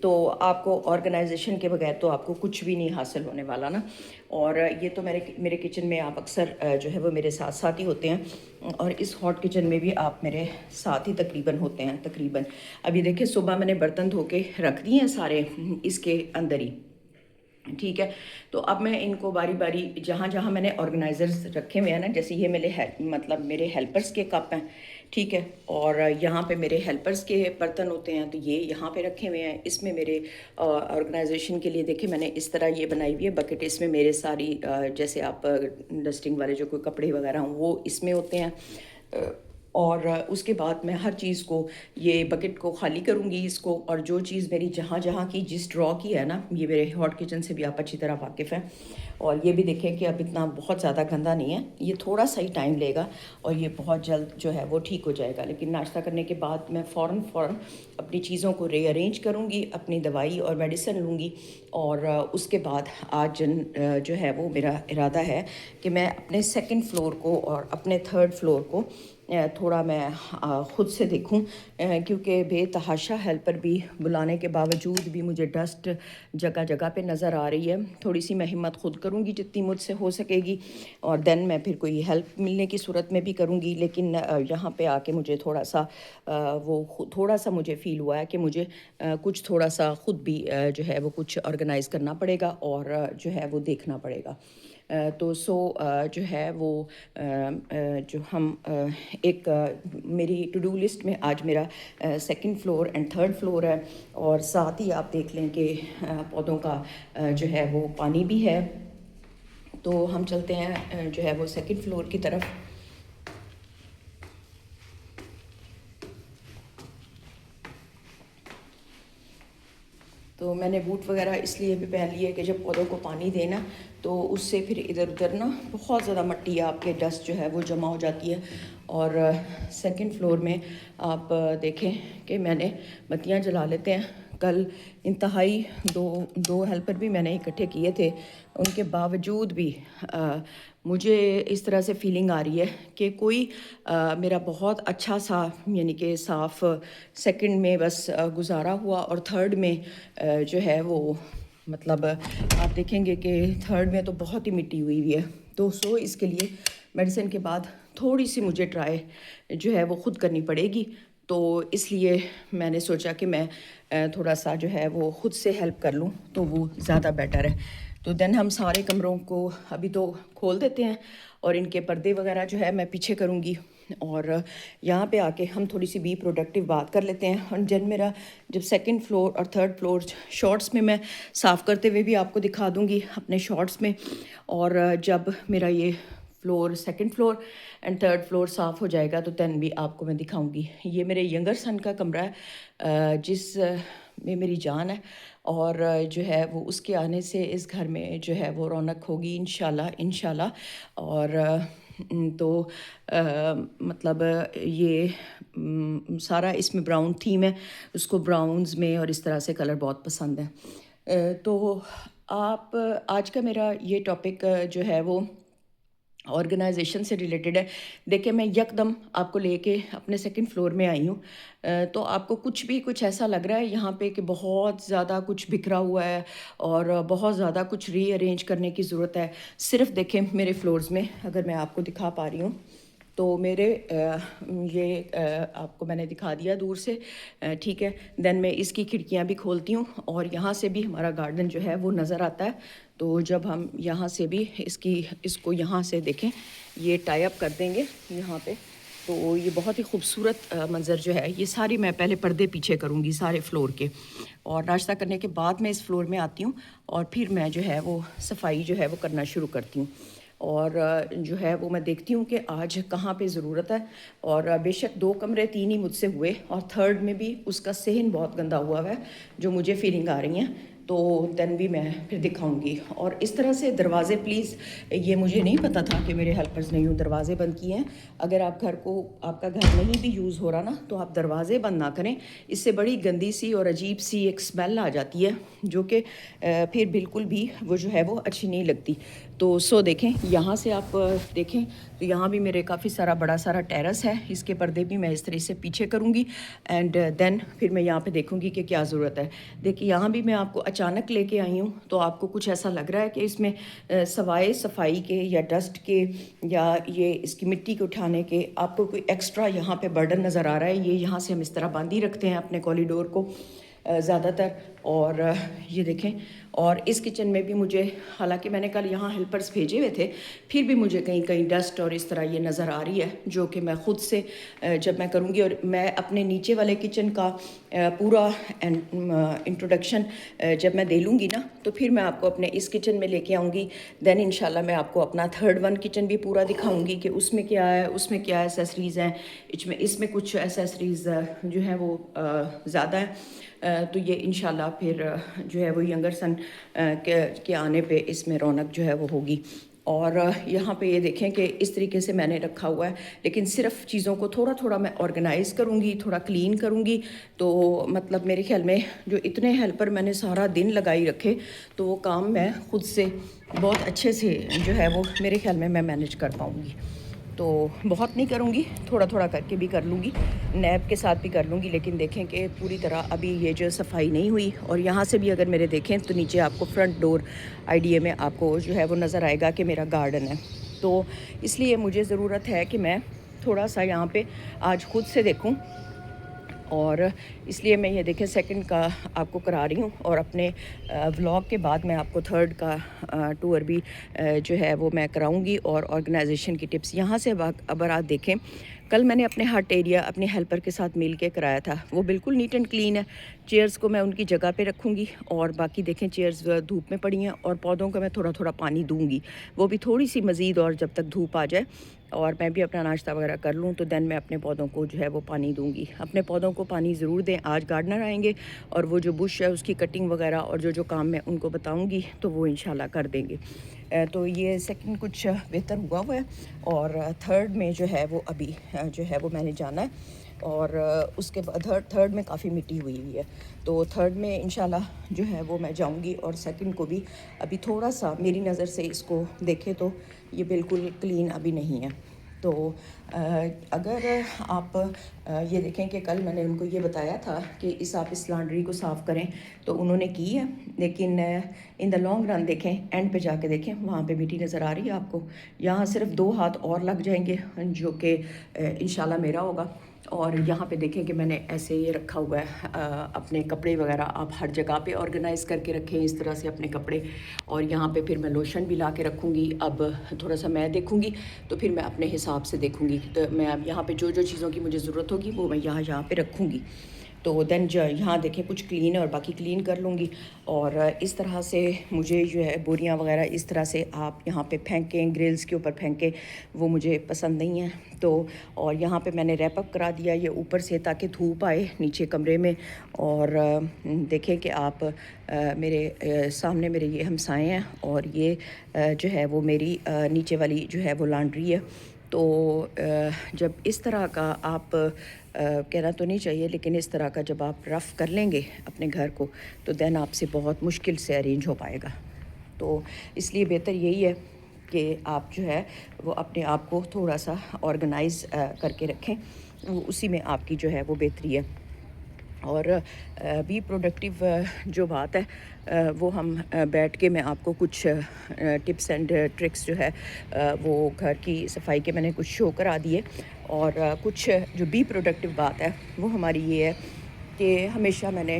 تو آپ کو آرگنائزیشن کے بغیر تو آپ کو کچھ بھی نہیں حاصل ہونے والا نا. اور یہ تو میرے کچن میں آپ اکثر جو ہے وہ میرے ساتھ ساتھ ہی ہوتے ہیں، اور اس ہاٹ کچن میں بھی آپ میرے ساتھ ہی تقریباً ہوتے ہیں تقریباً. ابھی دیکھیں صبح میں نے برتن دھو کے رکھ دیے ہیں سارے اس کے اندر ہی، ٹھیک ہے. تو اب میں ان کو باری باری جہاں جہاں میں نے آرگنائزرز رکھے ہوئے ہیں نا، جیسے یہ میرے ہیلپرز کے کپ ہیں، ٹھیک ہے، اور یہاں پہ میرے ہیلپرز کے برتن ہوتے ہیں تو یہ یہاں پہ رکھے ہوئے ہیں. اس میں میرے آرگنائزیشن کے لیے دیکھیں میں نے اس طرح یہ بنائی ہوئی ہے بکٹ. اس میں میرے ساری جیسے آپ ڈسٹنگ والے جو کوئی کپڑے وغیرہ ہوں وہ اس میں ہوتے ہیں. اور اس کے بعد میں ہر چیز کو یہ بکٹ کو خالی کروں گی اس کو، اور جو چیز میری جہاں جہاں کی جس ڈرا کی ہے نا، یہ میرے ہاٹ کچن سے بھی آپ اچھی طرح واقف ہیں. اور یہ بھی دیکھیں کہ اب اتنا بہت زیادہ گندا نہیں ہے، یہ تھوڑا سا ہی ٹائم لے گا اور یہ بہت جلد جو ہے وہ ٹھیک ہو جائے گا. لیکن ناشتہ کرنے کے بعد میں فوراً اپنی چیزوں کو ری ارینج کروں گی، اپنی دوائی اور میڈیسن لوں گی. اور اس کے بعد آج جو ہے وہ میرا ارادہ ہے کہ میں اپنے سیکنڈ فلور کو اور اپنے تھرڈ فلور کو تھوڑا میں خود سے دیکھوں، کیونکہ بے تحاشا ہیلپر بھی بلانے کے باوجود بھی مجھے ڈسٹ جگہ جگہ پہ نظر آ رہی ہے. تھوڑی سی میں ہمت خود کروں گی جتنی مجھ سے ہو سکے گی، اور دین میں پھر کوئی ہیلپ ملنے کی صورت میں بھی کروں گی. لیکن یہاں پہ آ کے مجھے تھوڑا سا تھوڑا سا مجھے فیل ہوا ہے کہ مجھے کچھ تھوڑا سا خود بھی جو ہے وہ کچھ آرگنائز کرنا پڑے گا اور جو ہے وہ دیکھنا پڑے گا. تو جو ہے وہ جو ہم ایک میری ٹو ڈو لسٹ میں آج میرا second floor and third floor ہے، اور ساتھ ہی آپ دیکھ لیں کہ پودوں کا جو ہے وہ پانی بھی ہے. تو ہم چلتے ہیں جو ہے وہ سیکنڈ فلور کی طرف. تو میں نے بوٹ وغیرہ اس لیے بھی پہن لیے کہ جب پودوں کو پانی دینا تو اس سے پھر ادھر ادھر نا بہت زیادہ مٹی آپ کے ڈسٹ جو ہے وہ جمع ہو جاتی ہے. اور سیکنڈ فلور میں آپ دیکھیں کہ میں نے بتیاں جلا لیتے ہیں. کل انتہائی دو ہیلپر بھی میں نے اکٹھے کیے تھے، ان کے باوجود بھی مجھے اس طرح سے فیلنگ آ رہی ہے کہ کوئی میرا بہت اچھا سا یعنی کہ صاف سیکنڈ میں بس گزارا ہوا، اور تھرڈ میں جو ہے وہ مطلب آپ دیکھیں گے کہ تھرڈ میں تو بہت ہی مٹی ہوئی ہے. تو اس کے لیے میڈیسن کے بعد تھوڑی سی مجھے ٹرائی جو ہے وہ خود کرنی پڑے گی. تو اس لیے میں نے سوچا کہ میں تھوڑا سا جو ہے وہ خود سے ہیلپ کر لوں تو وہ زیادہ بیٹر ہے. تو دین ہم سارے کمروں کو ابھی تو کھول دیتے ہیں، اور ان کے پردے وغیرہ جو ہے میں پیچھے کروں گی. اور یہاں پہ آ کے ہم تھوڑی سی بھی پروڈکٹیو بات کر لیتے ہیں. اور میرا جب سیکنڈ فلور اور تھرڈ فلور شارٹس میں صاف کرتے ہوئے بھی آپ کو دکھا دوں گی اپنے شارٹس میں. اور جب میرا یہ second floor and third floor صاف ہو جائے گا تو دین بھی آپ کو میں دکھاؤں گی. یہ میرے ینگر سن کا کمرہ ہے جس میں میری جان ہے، اور جو ہے وہ اس کے آنے سے اس گھر میں جو ہے وہ رونق ہوگی انشاءاللہ. اور تو مطلب یہ سارا اس میں براؤن تھیم ہے، اس کو براؤنز میں اور اس طرح سے کلر بہت پسند ہے. تو آج کا میرا یہ ٹاپک جو ہے وہ آرگنائزیشن سے ریلیٹڈ ہے. دیکھیں میں یکدم آپ کو لے کے اپنے سیکنڈ فلور میں آئی ہوں، تو آپ کو کچھ ایسا لگ رہا ہے یہاں پہ کہ بہت زیادہ کچھ بکھرا ہوا ہے اور بہت زیادہ کچھ ری ارینج کرنے کی ضرورت ہے. صرف دیکھیں میرے فلورز میں اگر میں آپ کو دکھا پا رہی ہوں تو میرے یہ آپ کو میں نے دکھا دیا دور سے، ٹھیک ہے. دین میں اس کی کھڑکیاں بھی کھولتی ہوں اور یہاں سے بھی ہمارا گارڈن جو ہے وہ نظر آتا ہے. تو جب ہم یہاں سے بھی اس کو یہاں سے دیکھیں، یہ ٹائی اپ کر دیں گے یہاں پہ، تو یہ بہت ہی خوبصورت منظر جو ہے. یہ ساری میں پہلے پردے پیچھے کروں گی سارے فلور کے، اور ناشتہ کرنے کے بعد میں اس فلور میں آتی ہوں اور پھر میں جو ہے وہ صفائی جو ہے وہ کرنا شروع کرتی ہوں. اور جو ہے وہ میں دیکھتی ہوں کہ آج کہاں پہ ضرورت ہے. اور بے شک 2 کمرے 3 ہی مجھ سے ہوئے، اور تھرڈ میں بھی اس کا صحن بہت گندا ہوا ہے جو مجھے فیلنگ آ رہی ہیں. تو دین بھی میں پھر دکھاؤں گی. اور اس طرح سے دروازے پلیز، یہ مجھے نہیں پتہ تھا کہ میرے ہیلپرز نے یوں دروازے بند کیے ہیں. اگر آپ کا گھر نہیں بھی یوز ہو رہا نا تو آپ دروازے بند نہ کریں. اس سے بڑی گندی سی اور عجیب سی ایک اسمیل آ جاتی ہے جو کہ پھر بالکل بھی وہ جو ہے وہ اچھی نہیں لگتی. تو دیکھیں یہاں سے آپ دیکھیں تو یہاں بھی میرے کافی سارا بڑا سارا ٹیرس ہے. اس کے پردے بھی میں اس طرح سے پیچھے کروں گی اینڈ دین پھر میں یہاں پہ دیکھوں گی کہ کیا ضرورت ہے. دیکھیں یہاں بھی میں آپ کو اچانک لے کے آئی ہوں تو آپ کو کچھ ایسا لگ رہا ہے کہ اس میں سوائے صفائی کے یا ڈسٹ کے یا یہ اس کی مٹی کو اٹھانے کے آپ کو کوئی ایکسٹرا یہاں پہ برڈن نظر آ رہا ہے. یہ یہاں سے ہم اس طرح باندھی رکھتے ہیں اپنے کوریڈور کو زیادہ تر. اور یہ دیکھیں اور اس کچن میں بھی مجھے حالانکہ میں نے کل یہاں ہیلپرز بھیجے ہوئے تھے پھر بھی مجھے کہیں کہیں ڈسٹ اور اس طرح یہ نظر آ رہی ہے جو کہ میں خود سے جب میں کروں گی. اور میں اپنے نیچے والے کچن کا پورا انٹروڈکشن جب میں دے لوں گی نا تو پھر میں آپ کو اپنے اس کچن میں لے کے آؤں گی. دین انشاءاللہ میں آپ کو اپنا تھرڈ ون کچن بھی پورا دکھاؤں گی کہ اس میں کیا ہے, اس میں کیا ایسیسریز ہیں, اس میں کچھ ایسیسریز جو ہیں وہ زیادہ ہیں. تو یہ انشاءاللہ پھر جو ہے وہ ینگر سن کے آنے پہ اس میں رونق جو ہے وہ ہوگی. اور یہاں پہ یہ دیکھیں کہ اس طریقے سے میں نے رکھا ہوا ہے لیکن صرف چیزوں کو تھوڑا تھوڑا میں آرگنائز کروں گی, تھوڑا کلین کروں گی. تو مطلب میرے خیال میں جو اتنے ہیلپر میں نے سارا دن لگائی رکھے تو وہ کام میں خود سے بہت اچھے سے جو ہے وہ میرے خیال میں مینیج کر پاؤں گی. تو بہت نہیں کروں گی, تھوڑا تھوڑا کر کے بھی کر لوں گی, نیب کے ساتھ بھی کر لوں گی. لیکن دیکھیں کہ پوری طرح ابھی یہ جو صفائی نہیں ہوئی. اور یہاں سے بھی اگر میرے دیکھیں تو نیچے آپ کو فرنٹ ڈور آئیڈیا میں آپ کو جو ہے وہ نظر آئے گا کہ میرا گارڈن ہے. تو اس لیے مجھے ضرورت ہے کہ میں تھوڑا سا یہاں پہ آج خود سے دیکھوں. اور اس لیے میں یہ دیکھیں سیکنڈ کا آپ کو کرا رہی ہوں. اور اپنے ولاگ کے بعد میں آپ کو تھرڈ کا ٹور بھی جو ہے وہ میں کراؤں گی. اور آرگنائزیشن کی ٹپس یہاں سے اب آپ دیکھیں کل میں نے اپنے ہٹ ایریا اپنے ہیلپر کے ساتھ مل کے کرایا تھا, وہ بالکل نیٹ اینڈ کلین ہے. چیئرز کو میں ان کی جگہ پہ رکھوں گی اور باقی دیکھیں چیئرز دھوپ میں پڑی ہیں. اور پودوں کو میں تھوڑا تھوڑا پانی دوں گی, وہ بھی تھوڑی سی مزید, اور جب تک دھوپ آ جائے اور میں بھی اپنا ناشتہ وغیرہ کر لوں تو دین میں اپنے پودوں کو جو ہے وہ پانی دوں گی. اپنے پودوں کو پانی ضرور دیں. آج گارڈنر آئیں گے اور وہ جو بش ہے اس کی کٹنگ وغیرہ اور جو کام میں ان کو بتاؤں گی تو وہ انشاءاللہ کر دیں گے. تو یہ سیکنڈ کچھ بہتر ہوا ہے. اور تھرڈ میں جو ہے وہ ابھی جو ہے وہ میں نے جانا ہے. اور اس کے بعد تھرڈ میں کافی مٹی ہوئی ہے تو تھرڈ میں انشاءاللہ جو ہے وہ میں جاؤں گی. اور سیکنڈ کو بھی ابھی تھوڑا سا میری نظر سے اس کو دیکھیں تو یہ بالکل کلین ابھی نہیں ہے. تو اگر آپ یہ دیکھیں کہ کل میں نے ان کو یہ بتایا تھا کہ آپ اس لانڈری کو صاف کریں تو انہوں نے کی ہے. لیکن ان دا لانگ رن دیکھیں اینڈ پہ جا کے دیکھیں وہاں پہ مٹی نظر آ رہی ہے آپ کو. یہاں صرف 2 ہاتھ اور لگ جائیں گے جو کہ انشاءاللہ میرا ہوگا. اور یہاں پہ دیکھیں کہ میں نے ایسے یہ رکھا ہوا ہے اپنے کپڑے وغیرہ آپ ہر جگہ پہ آرگنائز کر کے رکھیں اس طرح سے اپنے کپڑے. اور یہاں پہ پھر میں لوشن بھی لا کے رکھوں گی. اب تھوڑا سا میں دیکھوں گی تو پھر میں اپنے حساب سے دیکھوں گی. تو میں اب یہاں پہ جو چیزوں کی مجھے ضرورت ہوگی وہ میں یہاں پہ رکھوں گی. تو دین یہاں دیکھیں کچھ کلین ہے اور باقی کلین کر لوں گی. اور اس طرح سے مجھے جو ہے بوریاں وغیرہ اس طرح سے آپ یہاں پہ پھینکیں, گرلز کے اوپر پھینکیں, وہ مجھے پسند نہیں ہے. تو اور یہاں پہ میں نے ریپ اپ کرا دیا یہ اوپر سے تاکہ دھوپ آئے نیچے کمرے میں. اور دیکھیں کہ آپ میرے سامنے میرے یہ ہمسائے ہیں اور یہ جو ہے وہ میری نیچے والی جو ہے وہ لانڈری ہے. تو جب اس طرح کا آپ کہنا تو نہیں چاہیے لیکن اس طرح کا جب آپ رف کر لیں گے اپنے گھر کو تو دین آپ سے بہت مشکل سے ارینج ہو پائے گا. تو اس لیے بہتر یہی ہے کہ آپ جو ہے وہ اپنے آپ کو تھوڑا سا آرگنائز کر کے رکھیں. اسی میں آپ کی جو ہے وہ بہتری ہے. اور بی پروڈکٹیو جو بات ہے وہ ہم بیٹھ کے میں آپ کو کچھ ٹپس اینڈ ٹرکس جو ہے وہ گھر کی صفائی کے میں نے کچھ شو کرا دیے. اور کچھ جو بی پروڈکٹیو بات ہے وہ ہماری یہ ہے کہ ہمیشہ میں نے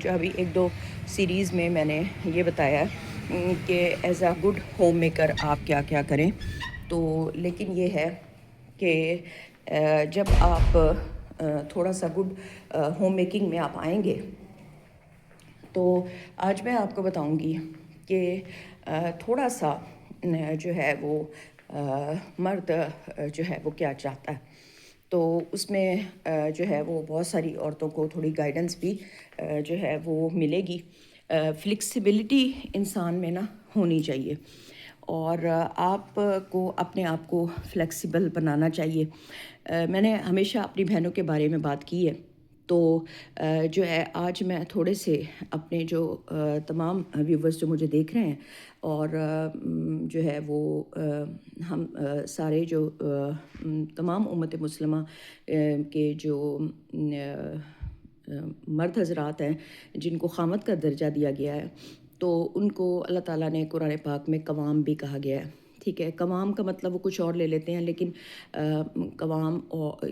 جو ابھی 1-2 سیریز میں نے یہ بتایا ہے کہ as a good home maker آپ کیا کیا کریں. تو لیکن یہ ہے کہ جب آپ تھوڑا سا گڈ ہوم میکنگ میں آپ آئیں گے تو آج میں آپ کو بتاؤں گی کہ تھوڑا سا جو ہے وہ مرد جو ہے وہ کیا چاہتا ہے. تو اس میں جو ہے وہ بہت ساری عورتوں کو تھوڑی گائیڈنس بھی جو ہے وہ ملے گی. فلیکسیبلٹی انسان میں نا ہونی چاہیے اور آپ کو اپنے آپ کو فلیکسیبل بنانا چاہیے. میں نے ہمیشہ اپنی بہنوں کے بارے میں بات کی ہے تو جو ہے آج میں تھوڑے سے اپنے جو تمام ویورز جو مجھے دیکھ رہے ہیں اور جو ہے وہ ہم سارے جو تمام امت مسلمہ کے جو مرد حضرات ہیں جن کو خامد کا درجہ دیا گیا ہے، تو ان کو اللہ تعالیٰ نے قرآن پاک میں قوام بھی کہا گیا ہے۔ ٹھیک ہے، قوام کا مطلب وہ کچھ اور لے لیتے ہیں، لیکن قوام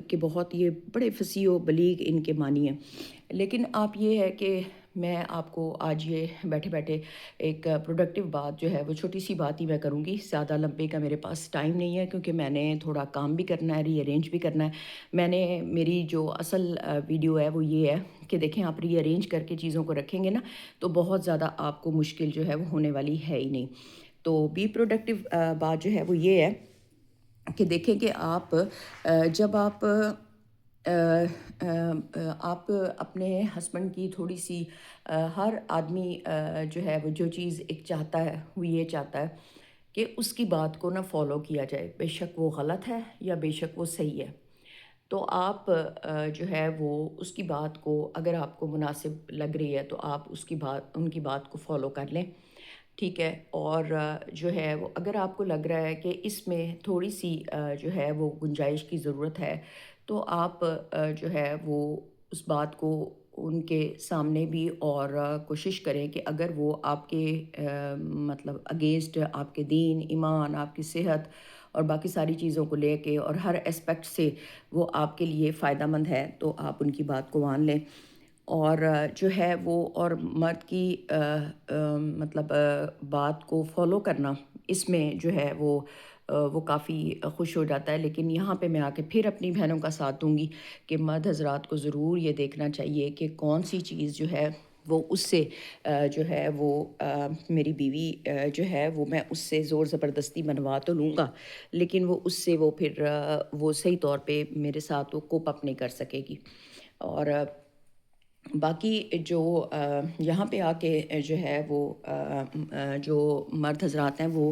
کے بہت یہ بڑے فصیح و بلیغ ان کے معنی ہیں۔ لیکن آپ یہ ہے کہ میں آپ کو آج یہ بیٹھے بیٹھے ایک پروڈکٹیو بات جو ہے وہ چھوٹی سی بات ہی میں کروں گی، زیادہ لمبے کا میرے پاس ٹائم نہیں ہے، کیونکہ میں نے تھوڑا کام بھی کرنا ہے، ری ارینج بھی کرنا ہے۔ میری جو اصل ویڈیو ہے وہ یہ ہے کہ دیکھیں آپ ری ارینج کر کے چیزوں کو رکھیں گے نا تو بہت زیادہ آپ کو مشکل جو ہے وہ ہونے والی ہے ہی نہیں۔ تو بی پروڈکٹیو بات جو ہے وہ یہ ہے کہ دیکھیں کہ آپ جب آپ اپنے ہسبینڈ کی تھوڑی سی ہر آدمی جو ہے وہ جو چیز ایک چاہتا ہے وہ یہ چاہتا ہے کہ اس کی بات کو نہ فالو کیا جائے، بے شک وہ غلط ہے یا بے شک وہ صحیح ہے۔ تو آپ جو ہے وہ اس کی بات کو اگر آپ کو مناسب لگ رہی ہے تو آپ ان کی بات کو فالو کر لیں، ٹھیک ہے۔ اور جو ہے وہ اگر آپ کو لگ رہا ہے کہ اس میں تھوڑی سی جو ہے وہ گنجائش کی ضرورت ہے تو آپ جو ہے وہ اس بات کو ان کے سامنے بھی اور کوشش کریں کہ اگر وہ آپ کے مطلب اگینسٹ آپ کے دین، ایمان، آپ کی صحت اور باقی ساری چیزوں کو لے کے اور ہر اسپیکٹ سے وہ آپ کے لیے فائدہ مند ہے تو آپ ان کی بات کو مان لیں۔ اور جو ہے وہ اور مرد کی مطلب بات کو فالو کرنا، اس میں جو ہے وہ کافی خوش ہو جاتا ہے۔ لیکن یہاں پہ میں آ کے پھر اپنی بہنوں کا ساتھ دوں گی کہ مرد حضرات کو ضرور یہ دیکھنا چاہیے کہ کون سی چیز جو ہے وہ اس سے جو ہے وہ میری بیوی جو ہے وہ میں اس سے زور زبردستی بنوا تو لوں گا، لیکن وہ اس سے وہ پھر وہ صحیح طور پہ میرے ساتھ وہ کوپ اپ نہیں کر سکے گی۔ اور باقی جو یہاں پہ آ کے جو ہے وہ جو مرد حضرات ہیں وہ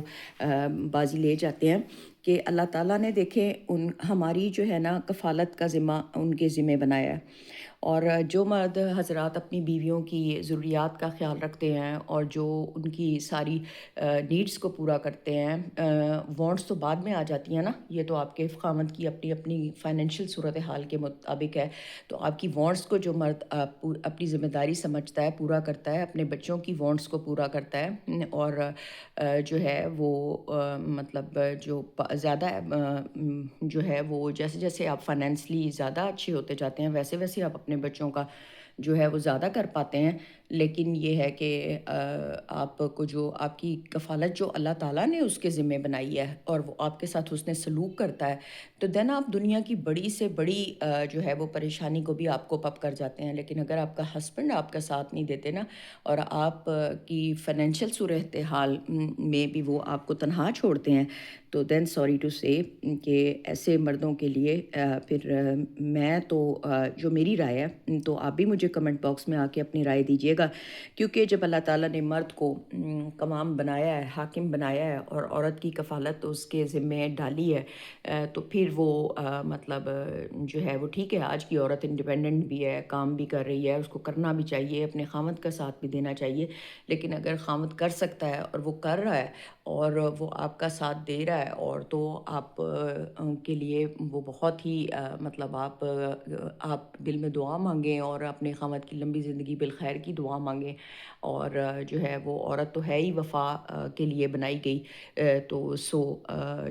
بازی لے جاتے ہیں کہ اللہ تعالیٰ نے دیکھیں ہماری جو ہے نا کفالت کا ذمہ ان کے ذمہ بنایا ہے، اور جو مرد حضرات اپنی بیویوں کی ضروریات کا خیال رکھتے ہیں اور جو ان کی ساری نیڈز کو پورا کرتے ہیں، وانٹس تو بعد میں آ جاتی ہیں نا، یہ تو آپ کے خاوند کی اپنی اپنی فائنینشیل صورتحال کے مطابق ہے۔ تو آپ کی وانٹس کو جو مرد اپنی ذمہ داری سمجھتا ہے، پورا کرتا ہے، اپنے بچوں کی وانٹس کو پورا کرتا ہے، اور جو ہے وہ مطلب جو زیادہ جو ہے وہ جیسے جیسے آپ فائنینشلی زیادہ اچھے ہوتے جاتے ہیں ویسے ویسے آپ اپنے بچوں کا جو ہے وہ زیادہ کر پاتے ہیں۔ لیکن یہ ہے کہ آپ کو جو آپ کی کفالت جو اللہ تعالیٰ نے اس کے ذمہ بنائی ہے اور وہ آپ کے ساتھ حسن سلوک کرتا ہے، تو دین آپ دنیا کی بڑی سے بڑی جو ہے وہ پریشانی کو بھی آپ کو پپ کر جاتے ہیں۔ لیکن اگر آپ کا ہسبینڈ آپ کا ساتھ نہیں دیتے نا اور آپ کی فائنینشیل صورتحال میں بھی وہ آپ کو تنہا چھوڑتے ہیں، تو دین سوری ٹو سے کہ ایسے مردوں کے لیے پھر میں تو جو میری رائے ہے تو آپ بھی مجھے کمنٹ باکس میں آ کے اپنی رائے دیجیے گا، کیونکہ جب اللہ تعالیٰ نے مرد کو قوام بنایا ہے، حاکم بنایا ہے اور عورت کی کفالت اس کے ذمہ ڈالی ہے، تو پھر وہ مطلب جو ہے وہ ٹھیک ہے، آج کی عورت انڈیپینڈنٹ بھی ہے، کام بھی کر رہی ہے، اس کو کرنا بھی چاہیے، اپنے خاوند کا ساتھ بھی دینا چاہیے۔ لیکن اگر خاوند کر سکتا ہے اور وہ کر رہا ہے اور وہ آپ کا ساتھ دے رہا ہے، اور تو آپ کے لیے وہ بہت ہی مطلب آپ دل میں دعا مانگیں اور اپنے خاوند کی لمبی زندگی بالخیر کی دعا مانگیں۔ اور جو ہے وہ عورت تو ہے ہی وفا کے لیے بنائی گئی، تو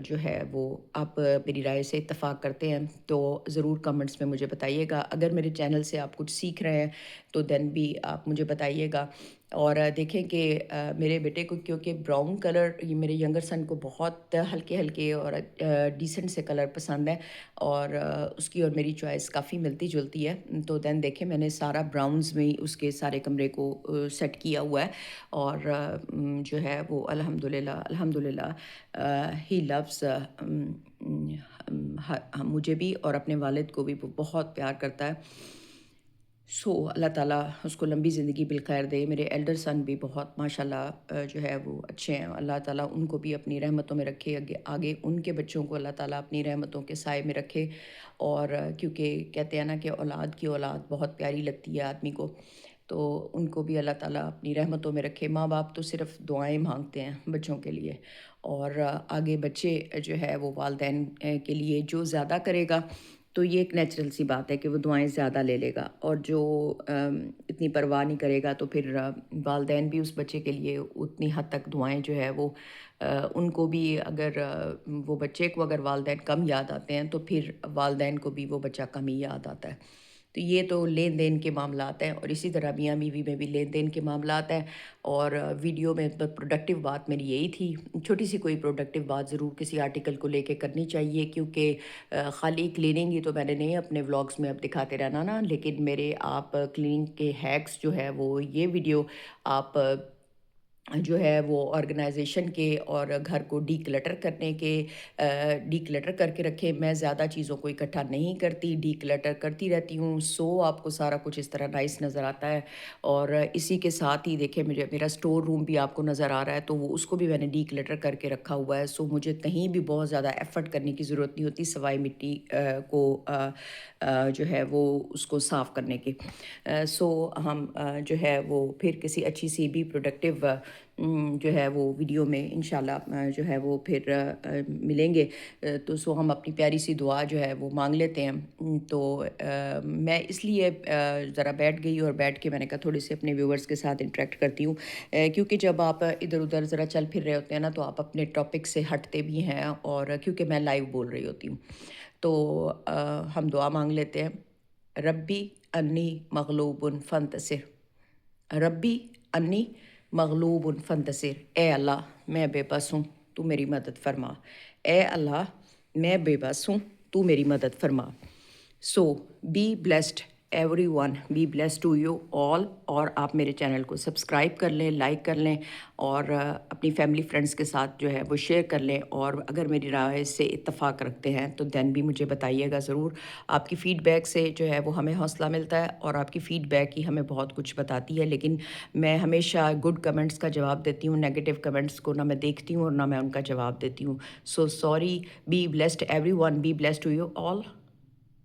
جو ہے وہ آپ میری رائے سے اتفاق کرتے ہیں تو ضرور کمنٹس میں مجھے بتائیے گا۔ اگر میرے چینل سے آپ کچھ سیکھ رہے ہیں تو دین بھی آپ مجھے بتائیے گا۔ اور دیکھیں کہ میرے بیٹے کو کیونکہ براؤن کلر، یہ میرے ینگر سن کو بہت ہلکے ہلکے اور ڈیسنٹ سے کلر پسند ہیں، اور اس کی اور میری چوائس کافی ملتی جلتی ہے، تو دین دیکھیں میں نے سارا براؤنز میں اس کے سارے کمرے کو سیٹ کیا ہوا ہے، اور جو ہے وہ الحمدللہ ہی لوز مجھے بھی اور اپنے والد کو بھی وہ بہت پیار کرتا ہے۔ سو اللہ تعالیٰ اس کو لمبی زندگی بالخیر دے. میرے ایلڈر سن بھی بہت ماشاءاللہ جو ہے وہ اچھے ہیں. اللہ تعالیٰ ان کو بھی اپنی رحمتوں میں رکھے. آگے ان کے بچوں کو اللہ تعالیٰ اپنی رحمتوں کے سائے میں رکھے. اور کیونکہ کہتے ہیں نا کہ اولاد کی اولاد بہت پیاری لگتی ہے آدمی کو، تو ان کو بھی اللہ تعالیٰ اپنی رحمتوں میں رکھے. ماں باپ تو صرف دعائیں مانگتے ہیں بچوں کے لیے، اور آگے بچے جو ہے وہ والدین کے لیے جو زیادہ کرے گا تو یہ ایک نیچرل سی بات ہے کہ وہ دعائیں زیادہ لے لے گا، اور جو اتنی پرواہ نہیں کرے گا تو پھر والدین بھی اس بچے کے لیے اتنی حد تک دعائیں جو ہے وہ ان کو بھی، اگر وہ بچے کو اگر والدین کم یاد آتے ہیں تو پھر والدین کو بھی وہ بچہ کم ہی یاد آتا ہے. تو یہ تو لین دین کے معاملات ہیں، اور اسی طرح میاں بیوی میں بھی لین دین کے معاملات ہیں. اور ویڈیو میں پروڈکٹیو بات میری یہی تھی. چھوٹی سی کوئی پروڈکٹیو بات ضرور کسی آرٹیکل کو لے کے کرنی چاہیے، کیونکہ خالی کلیننگ ہی تو میں نے نہیں اپنے ولاگس میں اب دکھاتے رہنا نا، لیکن میرے آپ کلیننگ کے ہیکس جو ہے وہ یہ ویڈیو آپ جو ہے وہ آرگنائزیشن کے اور گھر کو ڈی کلٹر کرنے کے، ڈی کلٹر کر کے رکھے. میں زیادہ چیزوں کو اکٹھا نہیں کرتی، ڈی کلٹر کرتی رہتی ہوں. سو آپ کو سارا کچھ اس طرح نائس نظر آتا ہے. اور اسی کے ساتھ ہی دیکھیں مجھے میرا سٹور روم بھی آپ کو نظر آ رہا ہے، تو وہ اس کو بھی میں نے ڈی کلٹر کر کے رکھا ہوا ہے. سو مجھے کہیں بھی بہت زیادہ ایفرٹ کرنے کی ضرورت نہیں ہوتی سوائے مٹی کو جو ہے وہ اس کو صاف کرنے کے. سو ہم جو ہے وہ پھر کسی اچھی سی بھی پروڈکٹیو جو ہے وہ ویڈیو میں انشاءاللہ جو ہے وہ پھر ملیں گے. تو سو ہم اپنی پیاری سی دعا جو ہے وہ مانگ لیتے ہیں. تو میں اس لیے ذرا بیٹھ گئی، اور بیٹھ کے میں نے کہا تھوڑے سے اپنے ویورز کے ساتھ انٹریکٹ کرتی ہوں، کیونکہ جب آپ ادھر ادھر ذرا چل پھر رہے ہوتے ہیں نا تو آپ اپنے ٹاپک سے ہٹتے بھی ہیں، اور کیونکہ میں لائیو بول رہی ہوتی ہوں. تو ہم دعا مانگ لیتے ہیں. ربی انی مغلوب فانتصر، ربی انی مغلوب فانتصر. اے اللہ میں بے بس ہوں، تو میری مدد فرما. اے اللہ میں بے بس ہوں، تو میری مدد فرما. So be blessed everyone, be blessed to you all. اور آپ میرے چینل کو سبسکرائب کر لیں، لائک کر لیں، اور اپنی فیملی فرینڈس کے ساتھ جو ہے وہ شیئر کر لیں. اور اگر میری رائے سے اتفاق رکھتے ہیں تو دین بھی مجھے بتائیے گا ضرور. آپ کی فیڈ بیک سے جو ہے وہ ہمیں حوصلہ ملتا ہے، اور آپ کی فیڈ بیک ہی ہمیں بہت کچھ بتاتی ہے. لیکن میں ہمیشہ گڈ کمنٹس کا جواب دیتی ہوں، نیگیٹو کمنٹس کو نہ میں دیکھتی ہوں اور نہ میں ان کا جواب دیتی ہوں. So sorry. Be blessed everyone, be blessed to you all.